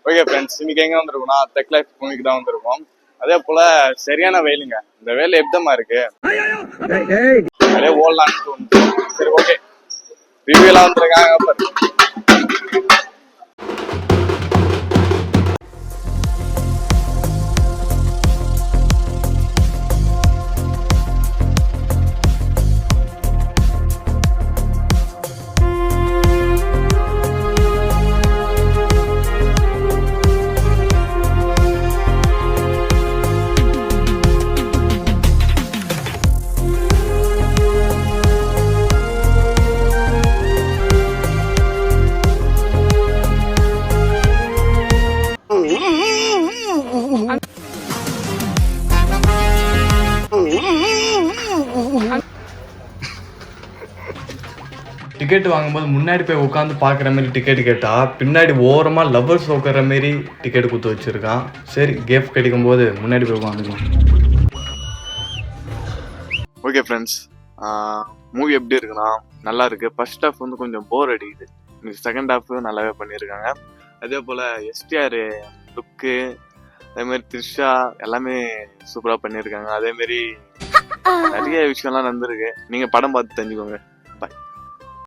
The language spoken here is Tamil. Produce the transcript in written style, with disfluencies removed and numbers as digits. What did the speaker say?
ஓகே ஃப்ரெண்ட்ஸ், இன்னைக்கு எங்க வந்திருக்கோம்னா டெக் லைஃப் மூவிக்கு தான் வந்திருக்கோம். அதே போல சரியான வெயிலுங்க. இந்த வெயில் எப்படிமா இருக்கு, அப்படியே ஓடலான்னு தோணுது. சரி ஓகே, ரிவ்யூ எல்லாம் வந்திருக்காங்க. டிக்கெட் வாங்கும்போது முன்னாடி போய் உட்காந்து பார்க்குற மாதிரி டிக்கெட் கேட்டால் பின்னாடி ஓரமாக லவ்வர்ஸ் உட்கார மாரி டிக்கெட் கொடுத்து வச்சுருக்கான். சரி, கேப் கிடைக்கும் போது முன்னாடி போய் உட்காந்துக்கலாம். ஓகே ஃப்ரெண்ட்ஸ், மூவி எப்படி இருக்குன்னா நல்லா இருக்கு. ஃபர்ஸ்ட் ஹாஃப் வந்து கொஞ்சம் போர் அடிக்குது. செகண்ட் ஹாஃப் நல்லாவே பண்ணியிருக்காங்க. அதே போல் எஸ்டிஆர் லுக்கு, அதேமாதிரி த்ரிஷா எல்லாமே சூப்பராக பண்ணியிருக்காங்க. அதேமாரி நிறைய விஷயம்லாம் நடந்திருக்கு. நீங்கள் படம் பார்த்து தெரிஞ்சுக்கோங்க.